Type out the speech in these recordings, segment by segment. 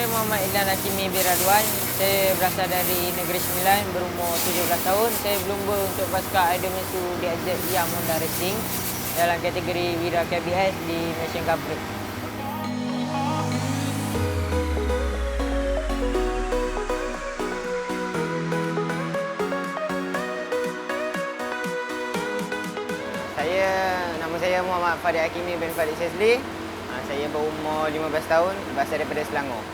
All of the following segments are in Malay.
Saya Muhammad Idlan Hakimi bin Radwan. Saya berasal dari Negeri Sembilan, berumur 17 tahun. Saya berlumba untuk pasukan Idol Mesu DZ Yang Honda Racing dalam kategori Wira KBS di Malaysian Cup Prix. Nama saya Muhammad Fadil Hakimi bin Fadil Shazli. Saya berumur 15 tahun, berasal daripada Selangor.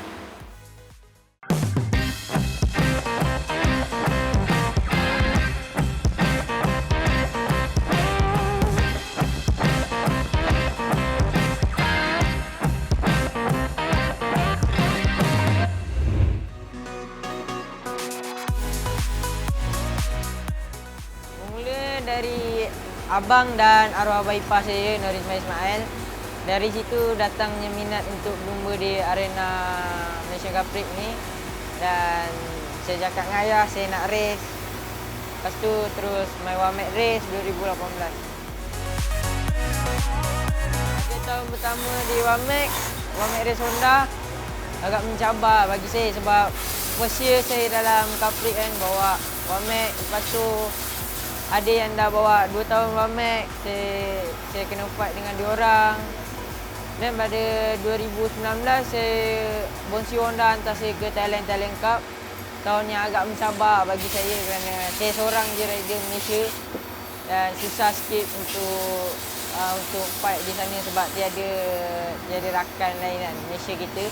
Mula dari abang dan arwah abang ipar saya, Nur Ismail. Dari situ datangnya minat untuk berlumba di arena Malaysian Cup Prix ni. Dan saya cakap dengan ayah saya nak race. Lepas tu terus main Wamek Race 2018. Pada tahun pertama di Wamek Race Honda agak mencabar bagi saya sebab first year saya dalam Cup Prix kan, bawa Wamek. Lepas tu ada yang dah bawa 2 tahun Wamek, saya kena fight dengan diorang. Dan pada 2019 saya Bonsi Honda hantar saya ke Thailand Cup. Tahun yang agak mencabar bagi saya kerana saya seorang je rider Malaysia dan susah sikit untuk fight di sana sebab tiada rakan lain kan Malaysia kita.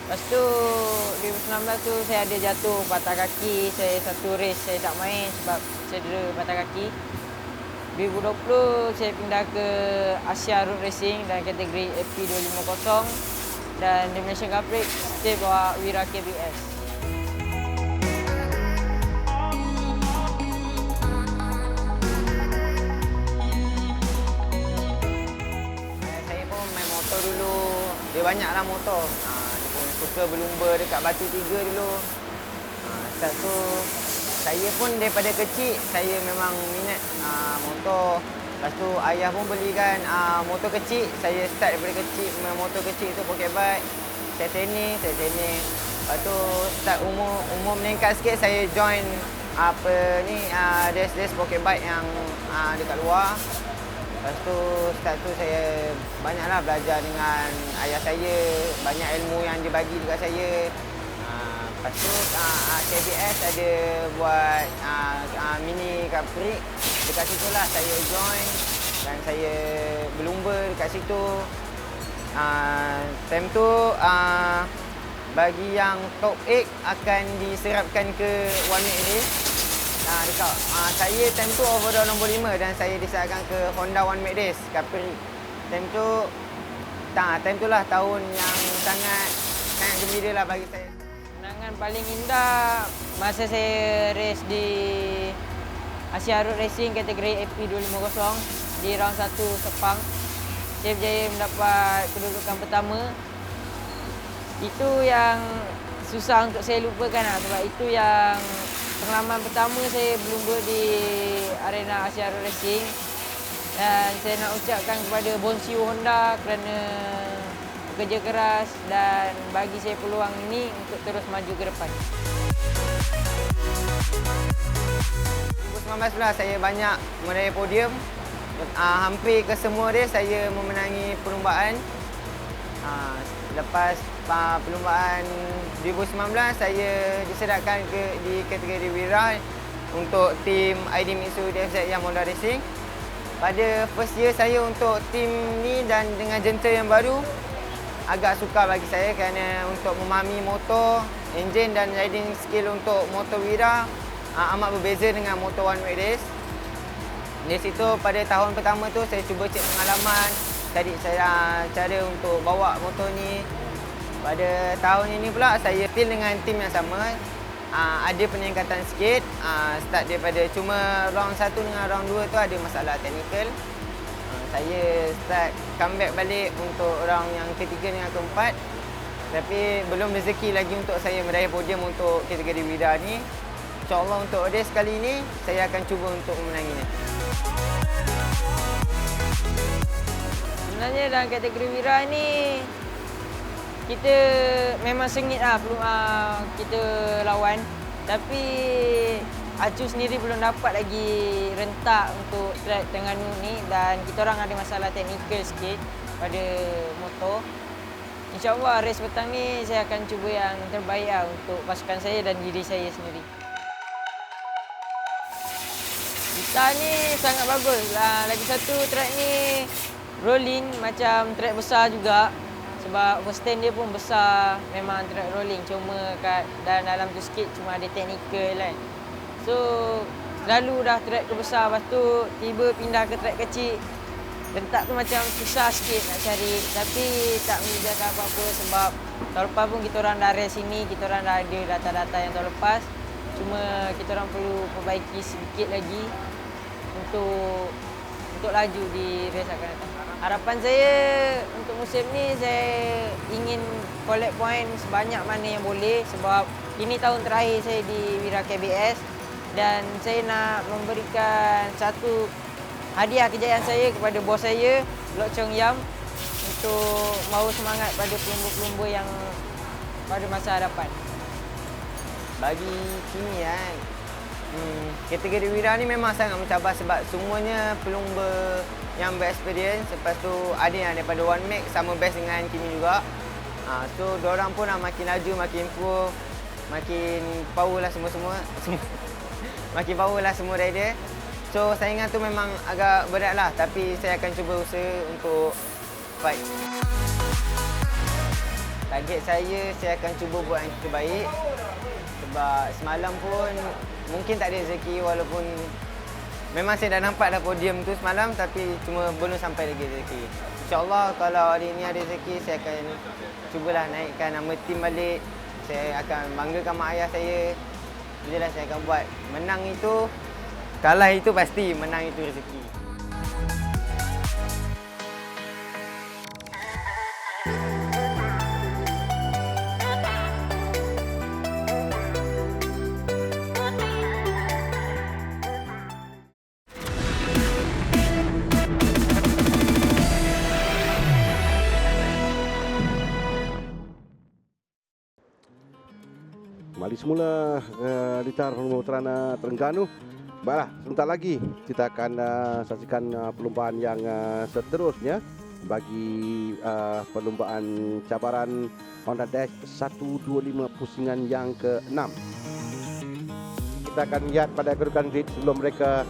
Lepas tu 2019 tu saya ada jatuh patah kaki, saya satu race saya tak main sebab cedera patah kaki. 2020 saya pindah ke Asia Road Racing dalam kategori AP250 dan di Malaysian Cup Prix saya bawa Wira KBS. Saya pun main motor dulu, dia banyaklah motor. Dia pun suka berlumba dekat Batu Tiga dulu. Start tu saya pun daripada kecil, saya memang minat motor. Lepas tu ayah pun belikan motor kecil. Saya start daripada kecil, motor kecil tu pocket bike. Saya training. Lepas tu start umur meningkat sikit, saya join race pocket bike yang dekat luar. Lepas tu start tu saya banyaklah belajar dengan ayah saya, banyak ilmu yang dia bagi dekat saya. Lepas tu KBS ada buat mini Cup Prix. Dekat situ lah saya join dan saya berlumba dekat situ. Time tu bagi yang top 8 akan diserapkan ke Wamek Race. Saya time tu overall nombor 5 dan saya diserahkan ke Honda Wamek Race Cup Prix. Time tu lah tahun yang sangat gembira lah bagi saya. Kenangan paling indah masa saya race di Asia Road Racing kategori AP250 di round 1 Sepang. Saya berjaya mendapat kedudukan pertama. Itu yang susah untuk saya lupakan sebab itu yang pengalaman pertama saya berlumba di arena Asia Road Racing. Dan saya nak ucapkan kepada Bonsi Honda kerana bekerja keras dan bagi saya peluang ini untuk terus maju ke depan. 2019 pula saya banyak meraih podium. Hampir ke semua race saya memenangi perlumbaan. Lepas perlumbaan 2019 saya disedapkan di kategori Wira untuk tim ID Mitsu DFZ Yang Honda Racing. Pada first year saya untuk tim ni dan dengan jenta yang baru agak sukar bagi saya kerana untuk memahami motor, enjin dan riding skill untuk motor Wira amat berbeza dengan motor One Way Race. Di situ pada tahun pertama tu saya cuba cek pengalaman, cari cara untuk bawa motor ni. Pada tahun ini pula saya still dengan tim yang sama. Ada peningkatan sikit, start daripada cuma round 1 dengan round 2 tu ada masalah teknikal. Saya start comeback balik untuk round yang ketiga dengan keempat. Tapi belum rezeki lagi untuk saya meraih podium untuk kategori Wira ni. InsyaAllah untuk race kali ini, saya akan cuba untuk memenanginya. Sebenarnya dalam kategori Wira ni, kita memang sengit lah kita lawan. Tapi Acu sendiri belum dapat lagi rentak untuk track Terengganu ni dan kita orang ada masalah teknikal sikit pada motor. InsyaAllah race petang ni saya akan cuba yang terbaik lah untuk pasukan saya dan diri saya sendiri. Kita ni sangat bagus. Lagi satu track ni rolling macam track besar juga. Sebab overstand dia pun besar, memang track rolling. Cuma dan dalam tu sikit cuma ada teknikal kan. So selalu dah track tu besar, lepas tu tiba pindah ke track kecil. Rentak tu macam susah sikit nak cari, tapi tak menyediakan apa-apa sebab tahun lepas pun kita orang dah race sini, kita orang dah ada data-data yang tahun lepas. Cuma kita orang perlu perbaiki sedikit lagi untuk laju di race akan datang. Harapan saya untuk musim ni saya ingin collect point sebanyak mana yang boleh sebab ini tahun terakhir saya di Wira KBS dan saya nak memberikan satu hadiah kejayaan saya kepada bos saya, Lok Chong Yam, untuk mahu semangat pada pelumba-pelumba yang pada masa hadapan. Bagi kini kan, kategori Wira ni memang sangat mencabar sebab semuanya pelumba yang berexperience. Lepas tu ada yang daripada One Max sama best dengan Kimi juga. So diorang pun nak makin laju, makin improve, makin power lah semua. Makin power lah semua rider. So saingan tu memang agak berat lah, tapi saya akan cuba usaha untuk fight. Target saya akan cuba buat yang terbaik. Sebab semalam pun mungkin tak ada rezeki walaupun memang saya dah nampak dah podium tu semalam tapi cuma belum sampai lagi rezeki. InsyaAllah kalau hari ini ada rezeki saya akan cubalah naikkan nama tim balik. Saya akan banggakan mak ayah saya. Itulah saya akan buat. Menang itu, kalah itu pasti, menang itu rezeki. Kembali semula Litar Perlumbaan Terengganu. Baiklah, sebentar lagi kita akan saksikan perlumbaan yang seterusnya bagi perlumbaan cabaran Honda Dash 125 pusingan yang ke-6. Kita akan lihat pada kedudukan grid sebelum mereka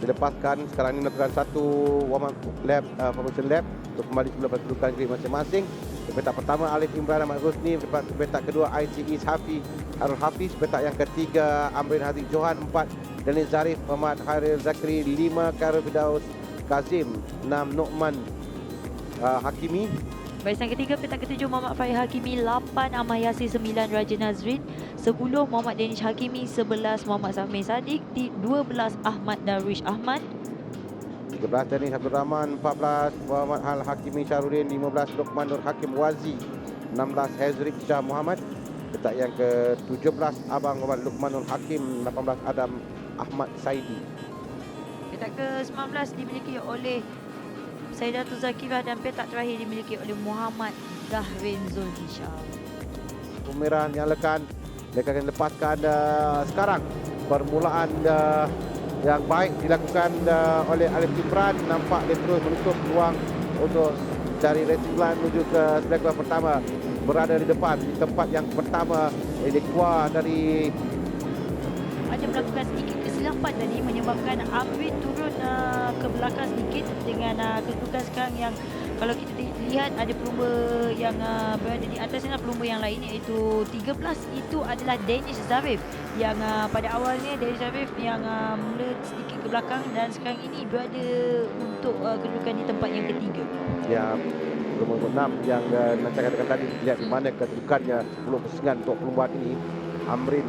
dilepaskan. Sekarang ini melakukan satu warm up lap, formation lap untuk kembali semula pada kedudukan grid masing-masing. Petak pertama Alif Imran Ahmad Rosni, petak kedua ICE Harul Hafiz, petak yang ketiga Amrin Haziq Johan, 4 Daniel Zarif, Muhammad Khairil Zakri, 5 Khairul Firdaus Kazim, 6 Nu'man Hakimi. Barisan ketiga petak ketujuh Muhammad Farid Hakimi, 8 Ahmad Yasir, 9 Raja Nazrin, 10 Muhammad Danish Hakimi, 11 Muhammad Safmi Sadiq, 12 Ahmad Darwish Ahmad, 13 Danish Abdul Rahman, 14 Muhammad Hal Hakimi Syarudin, 15 Luqman Nur Hakim Wazi, 16 Hezrik Shah Muhammad. Petak yang ke-17 Abang Muhammad Luqman Nur Hakim, 18 Adam Ahmad Saidi. petak ke-19 dimiliki oleh Saidatul Zakirah dan petak terakhir dimiliki oleh Muhammad Zahrin Zulhisham. Merah nyalakan, mereka akan lepaskan sekarang. Permulaan yang baik dilakukan oleh Alif Imran. Nampak dia terus menutup peluang untuk cari racing line menuju ke segmen pertama. Berada di depan, di tempat yang pertama. Dia keluar dari... Ada melakukan sedikit kesilapan tadi menyebabkan Amrin turun ke belakang sedikit dengan kedudukan sekarang yang kalau kita lihat ada pelumba yang berada di atas sana, pelumba yang lain iaitu 13 itu adalah Danish Zarif yang pada awalnya Danish Zarif yang mula sedikit ke belakang dan sekarang ini berada untuk kedudukan di tempat yang ketiga. Ya, nombor 6 yang nanti katakan tadi, lihat di mana kedudukannya 10 pusingan untuk perlumbaan ini. Amrin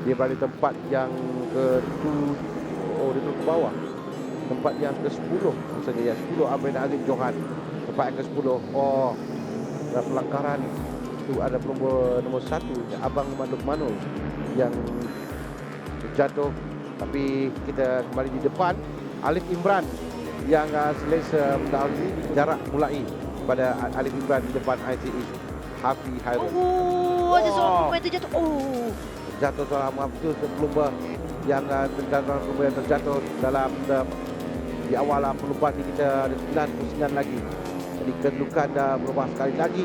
dia berada di tempat yang ke-7, dia turun ke bawah. Tempat yang ke-10 maksudnya ya, 10 Amrin Aziz Johan. Tempat yang ke-10, ada pelanggaran. Itu ada pelumba nombor 1 Abang Muhammad Luqmanul yang terjatuh. Tapi kita kembali di depan, Alif Imran yang selesa mendahului, jarak mulai pada Alif Imran di depan ICE. Hafi Hairul. Ada seorang pemain terjatuh. Jatuh seorang itu pelumba yang terjatuh dalam di awal perlumbaan ini. Kita ada 9 pusingan lagi. Jadi kedudukan dah berubah sekali lagi.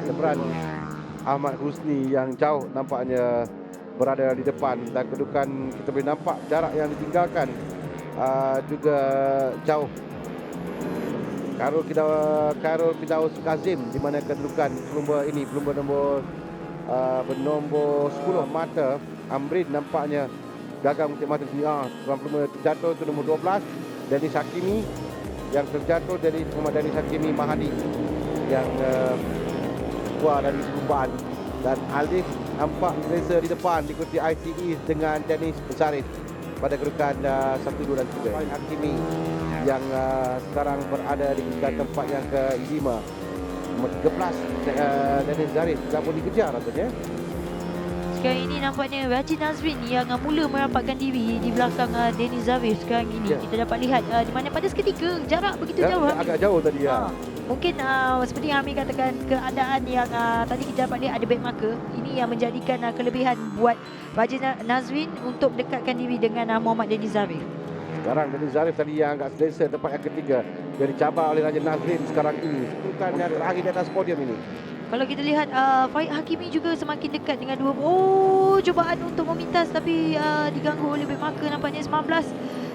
Seberan Ahmad Husni yang jauh nampaknya berada di depan, dan kedudukan kita boleh nampak jarak yang ditinggalkan juga jauh. Khairul Firdaus Kazim di mana kedudukan pelumba nombor bernombor 10 mata Amrin nampaknya gagal mengutip mata sini. Seorang pelumba terjatuh itu nombor 12 Dennis Hakimi yang terjatuh dari Muhammad Dennis Hakimi Mahadi yang keluar dari perlumbaan, dan Alif nampak selesa di depan diikuti ITE dengan Dennis Zarif pada kedudukan 1, 2 dan 3. Hakimi yang sekarang berada di tempat yang ke-5. Nombor 13 Dennis Zarif dah pun dikejar rasanya. Sekarang ini nampaknya Rajin Nazrin yang mula merampakkan diri di belakang Dennis Zarif sekarang ini. Kita dapat lihat di mana pada seketika jarak begitu jauh. Agak jauh tadi ya. Mungkin seperti yang Amir katakan, keadaan yang tadi kita dapat lihat ada back marker. Ini yang menjadikan kelebihan buat Rajin Nazrin untuk dekatkan diri dengan Muhammad Dennis Zarif. Sekarang Dennis Zarif tadi yang agak selesa tempat yang ketiga. Dia dicabar oleh Rajin Nazrin sekarang ini. Bukan yang terakhir di atas podium ini. Kalau kita lihat Faik Hakimi juga semakin dekat dengan dua. Cubaan untuk memintas tapi diganggu oleh back marker nampaknya 19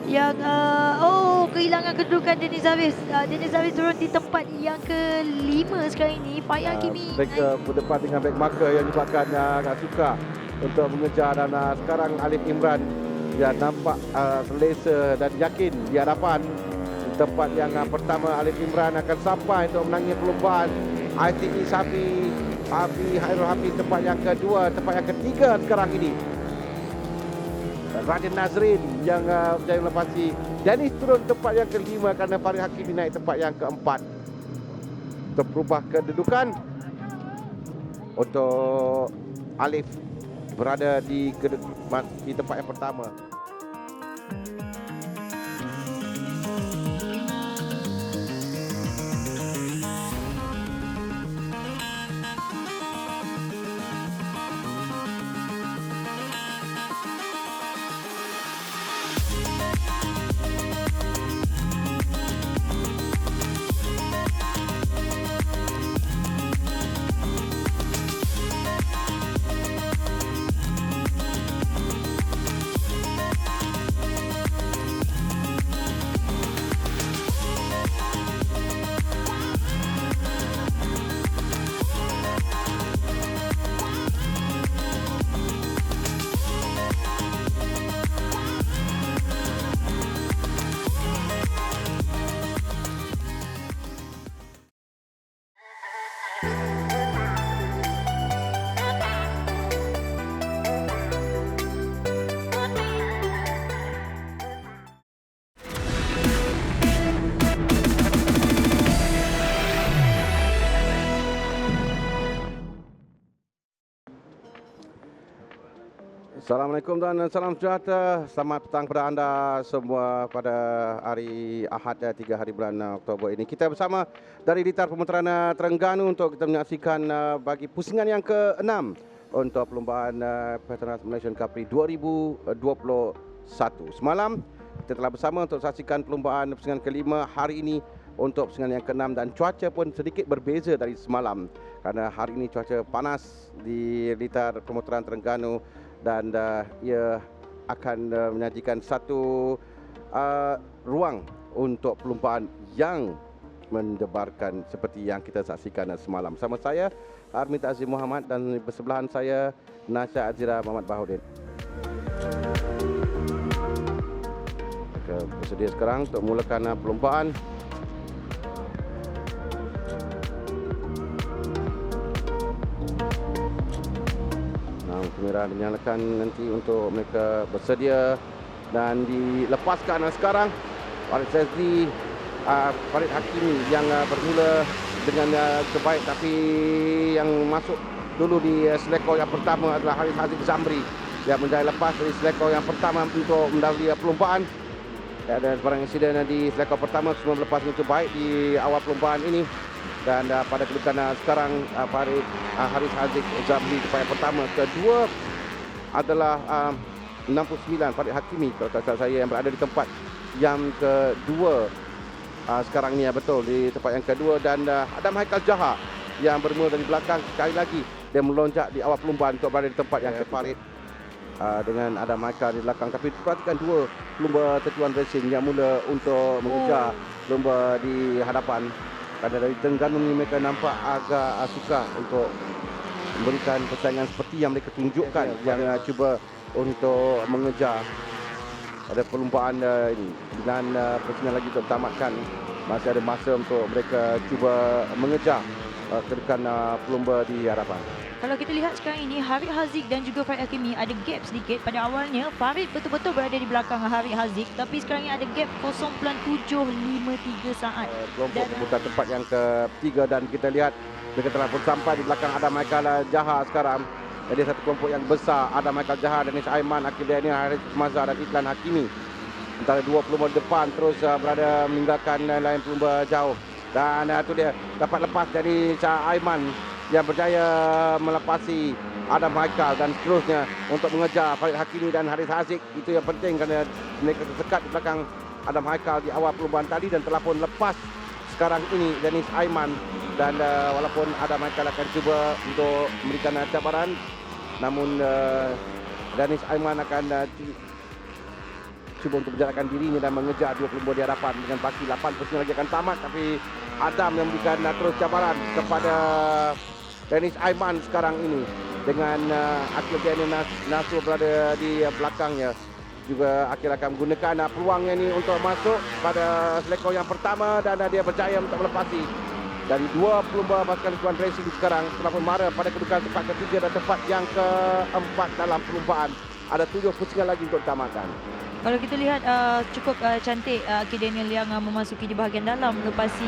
yang kehilangan kedudukan Dennis Zarif. Dennis Zarif turun di tempat yang ke-5 sekarang ini. Faik Hakimi mereka berdepan dengan back marker yang menyebabkan agak suka untuk mengejar, dan sekarang Alif Imran dia nampak selesa dan yakin di hadapan tempat yang pertama. Alif Imran akan sampai untuk menangnya perlumbaan. ITE Hafi Hairul Hafi tempat yang kedua, tempat yang ketiga sekarang ini. Rajin Nazrin yang berjaya melepasi. Dennis turun tempat yang ke-5 kerana Farid Hakimi naik tempat yang ke-4. Untuk berubah kedudukan untuk Alif berada di tempat yang pertama. Assalamualaikum dan salam sejahtera. Selamat petang kepada anda semua pada hari Ahad 3 hari bulan Oktober ini. Kita bersama dari Litar Pemutaran Terengganu untuk kita menyaksikan bagi pusingan yang ke-6 untuk perlumbaan Petronas Malaysian Cup 2021. Semalam kita telah bersama untuk saksikan perlumbaan pusingan ke-5 hari ini untuk pusingan yang ke-6, dan cuaca pun sedikit berbeza dari semalam kerana hari ini cuaca panas di Litar Pemutaran Terengganu. Dan ia akan menyajikan satu ruang untuk perlumbaan yang mendebarkan seperti yang kita saksikan semalam. Sama saya Armin Azim Muhammad, dan di bersebelahan saya Nasha Azira Muhammad Bahudin. Bersedia sekarang untuk mulakan perlumbaan. Kamera dinyalakan nanti untuk mereka bersedia dan dilepaskan. Sekarang Farid Hakimi yang bermula dengan terbaik, tapi yang masuk dulu di selekor yang pertama adalah Haris Haziq Zamri yang menjadi lepas dari selekor yang pertama untuk mendahului perlumbaan. Ada barang insiden di selekor pertama, semua lepas itu baik di awal perlumbaan ini. Dan pada kedudukan sekarang Farid Haris Haziq Zabli tempat yang pertama. Kedua adalah 69 Farid Hakimi kalau tak salah saya yang berada di tempat yang kedua sekarang ni, betul, di tempat yang kedua. Dan Adam Haikal Jahar yang bermula dari belakang, sekali lagi dia melonjak di awal perlumbaan untuk berada di tempat yang Farid dengan Adam Haikal di belakang. Tapi perhatikan dua pelumba Tetuan Racing yang mula untuk mengejar pelumba di hadapan. Kerana dari Terengganu ni mereka nampak agak sukar untuk memberikan persaingan seperti yang mereka tunjukkan yang cuba untuk mengejar pada perlumbaan ini. Dan persaingan lagi untuk tamatkan, masih ada masa untuk mereka cuba mengejar kedudukan pelumba di hadapan. Kalau kita lihat sekarang ini, Harid Haziq dan juga Farid Hakimi ada gap sedikit. Pada awalnya, Farid betul-betul berada di belakang Harid Haziq. Tapi sekarang ini ada gap 0.753 saat. Kelompok keputusan tempat yang ketiga dan kita lihat mereka telah pun sampai di belakang Adam Haikal Jahar sekarang. Jadi satu kelompok yang besar, Adam Haikal Jahar, Danish Aiman, Akil Daniel, Haris Mazhar dan Iklan Hakimi. Antara dua pelumba depan terus berada meninggalkan lain pelumba jauh. Dan itu dia dapat lepas dari Syah Aiman yang berjaya melepasi Adam Haikal dan seterusnya untuk mengejar Farid Hakimi dan Haris Haziq. Itu yang penting kerana mereka tersekat di belakang Adam Haikal di awal perlumbaan tadi dan telah pun lepas sekarang ini Danish Aiman. Dan walaupun Adam Haikal akan cuba untuk memberikan cabaran, namun Danish Aiman akan cuba untuk menjalankan dirinya dan mengejar dua pelumba di hadapan dengan baki 8% lagi akan tamat. Tapi Adam yang memberikan terus cabaran kepada Danish Aiman sekarang ini dengan Akil Daniel Nasur berada di belakangnya. Juga Akil akan menggunakan peluangnya ini untuk masuk pada selekor yang pertama dan dia berjaya untuk melepasi. Dan dua pelumba pasukan Tetuan Racing sekarang telah pun mara pada kedudukan tempat ketiga dan tempat yang keempat dalam perlumbaan. Ada 7 pusingan lagi untuk ditamatkan. Kalau kita lihat cukup cantik Akil Daniel yang memasuki di bahagian dalam melepasi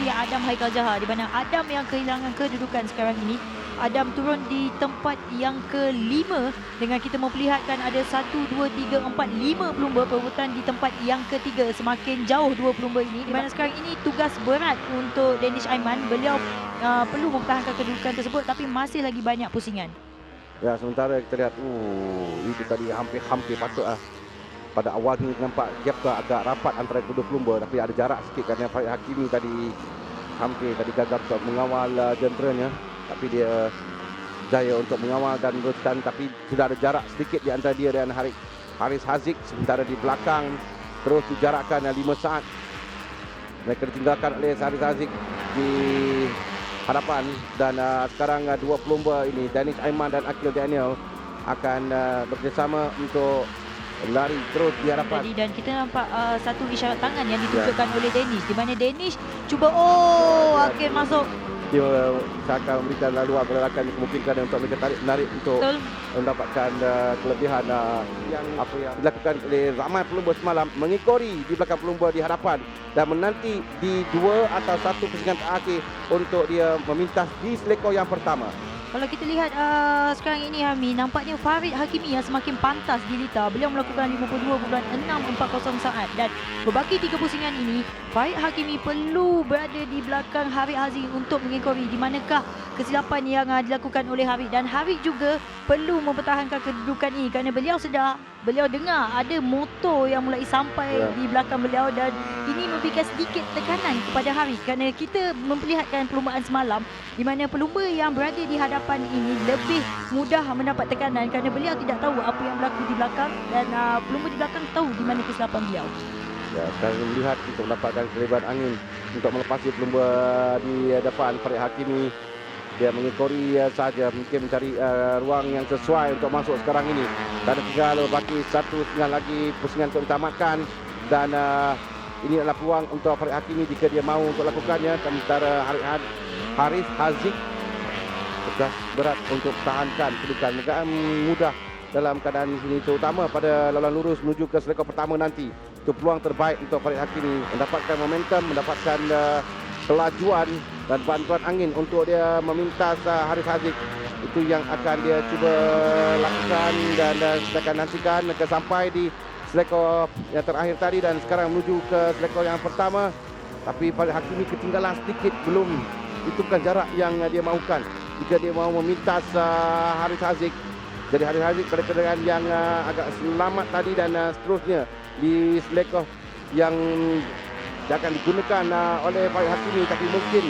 Adam Haikal Jahar, di mana Adam yang kehilangan kedudukan sekarang ini. Adam turun di tempat yang kelima dengan kita memperlihatkan ada 1, 2, 3, 4, 5 pelumba perebutan di tempat yang ketiga. Semakin jauh dua pelumba ini, di mana sekarang ini tugas berat untuk Danish Aiman. Beliau perlu mempertahankan kedudukan tersebut tapi masih lagi banyak pusingan. Ya, sementara kita lihat itu tadi hampir patut pada awal ni nampak gap tu agak rapat antara kedua pelumba, tapi ada jarak sikit kerana Farid Hakimi tadi hampir gagal untuk mengawal jenderanya, tapi dia jaya untuk mengawal dan meneruskan, tapi sudah ada jarak sedikit di antara dia dan Haris Haziq. Sementara di belakang terus dijarakkan 5 saat. Mereka ditinggalkan oleh Haris Haziq di hadapan dan sekarang dua pelumba ini Danish Aiman dan Akil Daniel akan bekerjasama untuk lari terus di hadapan. Dan kita nampak satu isyarat tangan yang ditunjukkan oleh Danish, di mana Danish cuba Akil masuk. Dia akan memberikan laluan pergerakan kemungkinan untuk mereka menarik untuk mendapatkan kelebihan yang dilakukan oleh ramai pelumba semalam, mengikori di belakang pelumba di hadapan dan menanti di 2 atau 1 pusingan terakhir untuk dia memintas di selekor yang pertama. Kalau kita lihat sekarang ini Hami, nampaknya Farid Hakimi yang semakin pantas di litar. Beliau melakukan 52.640 saat dan berbaki 3 pusingan ini Farid Hakimi perlu berada di belakang Harid Haziq untuk mengekori di manakah kesilapan yang dilakukan oleh Harid. Dan Harid juga perlu mempertahankan kedudukan ini kerana beliau dengar ada motor yang mulai sampai di belakang beliau dan ini memberikan sedikit tekanan kepada Harid kerana kita memperlihatkan perlumbaan semalam di mana pelumba yang berada di hadapan ini lebih mudah mendapat tekanan kerana beliau tidak tahu apa yang berlaku di belakang dan pelumba di belakang tahu di mana kesilapan beliau. Ya, sekarang melihat untuk mendapatkan kelebihan angin untuk melepasi pelumba di depan Farid Hakimi. Dia mengikori saja, mungkin mencari ruang yang sesuai untuk masuk sekarang ini. Dan tinggal baki 1 lagi pusingan untuk ditamatkan dan ini adalah peluang untuk Farid Hakimi jika dia mahu untuk lakukannya. Sementara Haris Haziq tugas berat untuk tahankan kedudukan. Mereka mudah dalam keadaan ini, terutama pada laluan lurus menuju ke selekor pertama nanti. Itu peluang terbaik untuk Farid Hakimi mendapatkan momentum, mendapatkan kelajuan dan bantuan angin untuk dia memintas Haris Haziq. Itu yang akan dia cuba lakukan dan kita akan nantikan mereka sampai di selekor yang terakhir tadi dan sekarang menuju ke selekor yang pertama. Tapi Farid Hakimi ketinggalan sedikit, belum hitungkan jarak yang dia mahukan. Jika dia mahu memintas Haris Haziq. Jadi Haris Haziq pada keadaan yang agak selamat tadi dan seterusnya di selekoh yang akan digunakan oleh Farid Hakimi. Tapi mungkin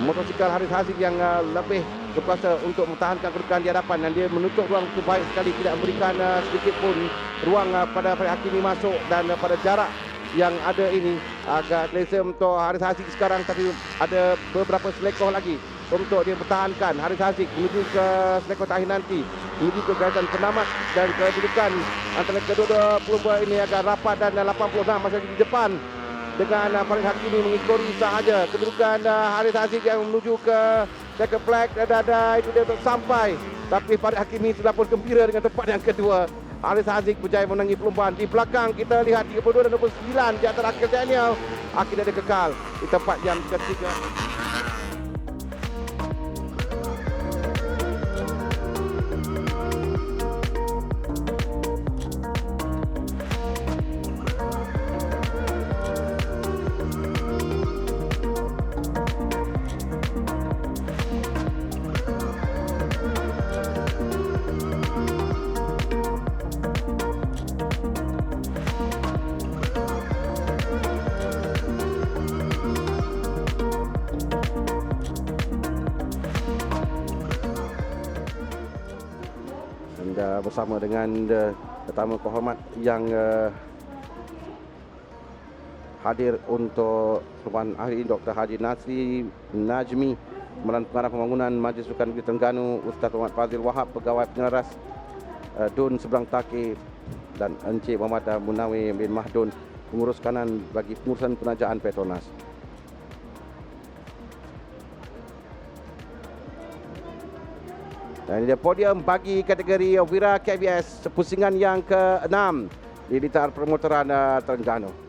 motosikal Haris Haziq yang lebih berkuasa untuk mempertahankan kedudukan di hadapan dan dia menutup ruang itu baik sekali, tidak memberikan sedikit pun ruang pada Farid Hakimi masuk dan pada jarak yang ada ini agak selesa untuk Haris Haziq sekarang, tapi ada beberapa selekoh lagi untuk dia pertahankan. Haris Haziq menuju ke selekoh terakhir nanti, menuju ke garisan penamat dan kedudukan antara kedua-dua pelumba ini agak rapat dan 86 masih di depan dengan Farid Hakimi mengikuti sahaja kedudukan Haris Haziq yang menuju ke second flag dan itu dia untuk sampai, tapi Farid Hakimi sudah pun gembira dengan tempat yang kedua. Haris Haziq berjaya menangi perlombaan. Di belakang kita lihat 32 dan 29 di antara Akil Daniel. Akil ada kekal di tempat yang ketiga. Bersama dengan tetamu kehormat yang hadir untuk perlumbaan hari ini, Dr. Haji Nasri Najmi, Pengarah Pembangunan Majlis Sukan Negeri Terengganu, Ustaz Muhammad Fazil Wahab, Pegawai Penyelaras Dun Seberang Takif, dan Encik Muhammad Munawir bin Mahdun, Pengurus Kanan bagi pengurusan penajaan Petronas. Dan ini dia podium bagi kategori Wira KBS pusingan yang ke-6 di Litar Permotoran Terengganu.